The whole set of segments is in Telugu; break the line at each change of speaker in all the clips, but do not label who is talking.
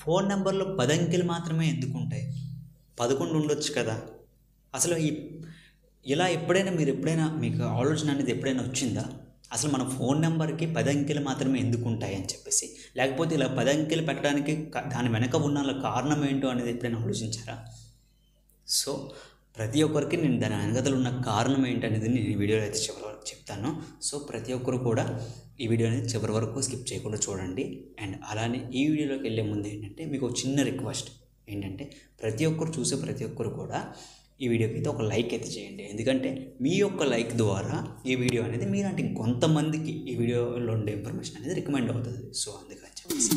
ఫోన్ నెంబర్లో 10 అంకెలు మాత్రమే ఎందుకుంటాయి? 11 ఉండొచ్చు కదా. అసలు ఇలా ఎప్పుడైనా మీకు ఆలోచన అనేది ఎప్పుడైనా వచ్చిందా? అసలు మన ఫోన్ నెంబర్కి 10 అంకెలు మాత్రమే ఎందుకు ఉంటాయి అని చెప్పేసి, లేకపోతే ఇలా 10 అంకెలు పెట్టడానికి దాని వెనక ఉన్న కారణం ఏంటో అనేది ఎప్పుడైనా ఆలోచించారా? సో ప్రతి ఒక్కరికి నేను దాని వెనకతలు ఉన్న కారణం ఏంటనేది నేను ఈ వీడియోలో అయితే చివరి వరకు చెప్తాను. సో ప్రతి ఒక్కరు కూడా ఈ వీడియో అనేది చివరి వరకు స్కిప్ చేయకుండా చూడండి. అండ్ అలానే ఈ వీడియోలోకి వెళ్ళే ముందు ఏంటంటే మీకు చిన్న రిక్వెస్ట్ ఏంటంటే, ప్రతి ఒక్కరు కూడా ఈ వీడియోకి అయితే ఒక లైక్ అయితే చేయండి. ఎందుకంటే మీ యొక్క లైక్ ద్వారా ఈ వీడియో అనేది మీలాంటి కొంతమందికి ఈ వీడియోలో ఉండే ఇన్ఫర్మేషన్ అనేది రికమెండ్ అవుతుంది. సో అందుకని చెప్పేసి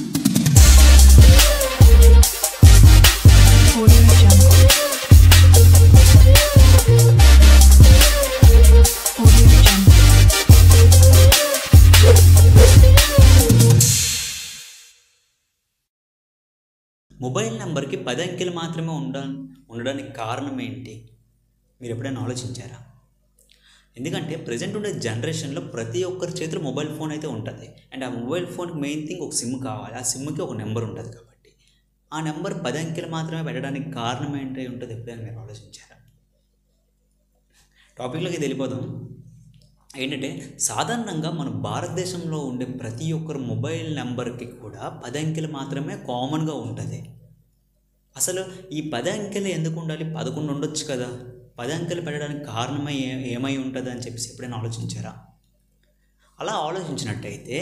మొబైల్ నెంబర్కి 10 అంకెలు మాత్రమే ఉండడానికి కారణం ఏంటి? మీరు ఎప్పుడైనా ఆలోచించారా? ఎందుకంటే ప్రజెంట్ ఉండే జనరేషన్లో ప్రతి ఒక్కరి చేతిలో మొబైల్ ఫోన్ అయితే ఉంటుంది. అండ్ ఆ మొబైల్ ఫోన్కి మెయిన్ థింగ్ ఒక సిమ్ కావాలి. ఆ సిమ్కి ఒక నెంబర్ ఉంటుంది కాబట్టి ఆ నెంబర్ 10 అంకెలు మాత్రమే పెట్టడానికి కారణం ఏంటి ఉంటుంది? ఎప్పుడైనా మీరు ఆలోచించారా? టాపిక్లోకి వెళ్ళిపోదాం. ఏంటంటే సాధారణంగా మన భారతదేశంలో ఉండే ప్రతి ఒక్కరు మొబైల్ నెంబర్కి కూడా 10 అంకెలు మాత్రమే కామన్గా ఉంటుంది. అసలు ఈ 10 అంకెలు ఎందుకు ఉండాలి? 11 ఉండొచ్చు కదా. 10 అంకెలు పెట్టడానికి కారణమై ఏమై ఉంటుంది అని చెప్పేసి ఎప్పుడైనా ఆలోచించారా? అలా ఆలోచించినట్టయితే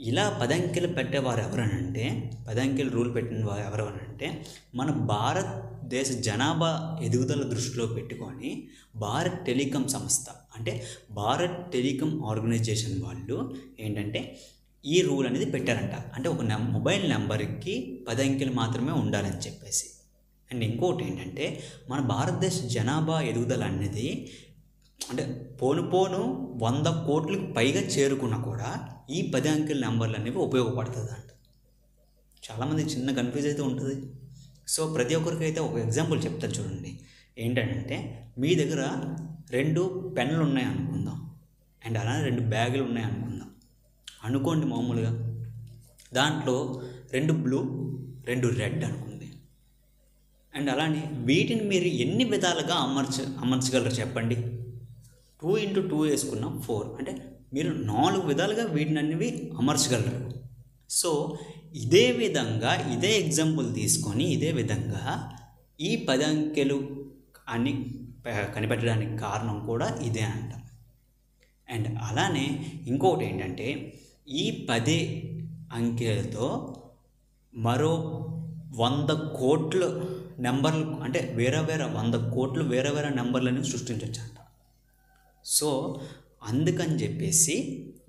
ఇలా 10 అంకెలు పెట్టేవారు ఎవరనంటే, 10 అంకెలు రూల్ పెట్టిన వారు ఎవరనంటే, మన భారతదేశ జనాభా ఎదుగుదల దృష్టిలో పెట్టుకొని భారత్ టెలికాం సంస్థ అంటే భారత్ టెలికాం ఆర్గనైజేషన్ వాళ్ళు ఏంటంటే ఈ రూల్ అనేది పెట్టారంట. అంటే ఒక మొబైల్ నెంబర్కి 10 అంకెలు మాత్రమే ఉండాలని చెప్పేసి. అండ్ ఇంకోటి ఏంటంటే మన భారతదేశ జనాభా ఎదుగుదల అనేది అంటే పోను 100 కోట్లకు పైగా చేరుకున్నా కూడా ఈ 10 అంకెల నెంబర్లు అనేవి ఉపయోగపడుతుంది అంట. చాలామంది చిన్న కన్ఫ్యూజ్ అయితే ఉంటుంది. సో ప్రతి ఒక్కరికి అయితే ఒక ఎగ్జాంపుల్ చెప్తాను చూడండి. ఏంటంటే మీ దగ్గర 2 పెన్నులు ఉన్నాయి అనుకుందాం, అండ్ అలానే 2 బ్యాగులు ఉన్నాయి అనుకోండి మామూలుగా. దాంట్లో 2 బ్లూ 2 రెడ్ అనుకుంది. అండ్ అలానే వీటిని మీరు ఎన్ని విధాలుగా అమర్చగలరు చెప్పండి? 2 × 2 వేసుకున్నాం 4, అంటే మీరు 4 విధాలుగా వీటిని అనేవి అమర్చగలరు. సో ఇదే విధంగా ఇదే ఎగ్జాంపుల్ తీసుకొని ఇదే విధంగా ఈ 10 అంకెలు అని కనిపెట్టడానికి కారణం కూడా ఇదే అంట. అండ్ అలానే ఇంకొకటి ఏంటంటే ఈ 10 అంకెలతో మరో 100 కోట్ల నెంబర్లు అంటే వేరే 100 కోట్లు వేరే నెంబర్లను సృష్టించవచ్చంట. సో అందుకని చెప్పేసి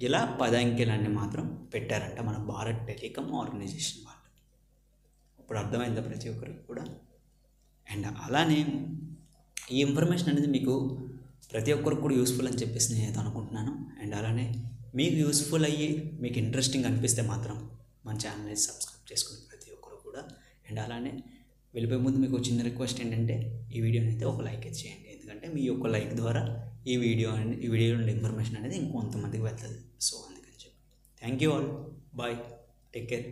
ఇలా 10 అంకెలన్నీ మాత్రం పెట్టారంట మన భారత్ టెలికాం ఆర్గనైజేషన్ వాళ్ళు. ఇప్పుడు అర్థమైందా ప్రతి ఒక్కరికి కూడా? అండ్ అలానే ఈ ఇన్ఫర్మేషన్ అనేది మీకు ప్రతి ఒక్కరికి కూడా యూస్ఫుల్ అని చెప్పేసి నేను అనుకుంటున్నాను. అండ్ అలానే మీకు యూస్ఫుల్ అయ్యి మీకు ఇంట్రెస్టింగ్ అనిపిస్తే మాత్రం మన ఛానల్ని సబ్స్క్రైబ్ చేసుకుని ప్రతి ఒక్కరు కూడా. అండ్ అలానే వెళ్ళిపోయే ముందు మీకు చిన్న రిక్వెస్ట్ ఏంటంటే ఈ వీడియోని అయితే ఒక లైక్ అయితే చేయండి. ఎందుకంటే మీ యొక్క లైక్ ద్వారా ఈ వీడియోలో ఉండే ఇన్ఫర్మేషన్ అనేది ఇంకొంతమందికి వెళ్తుంది. సో అందుకని చెప్పి thank you all, bye, take care.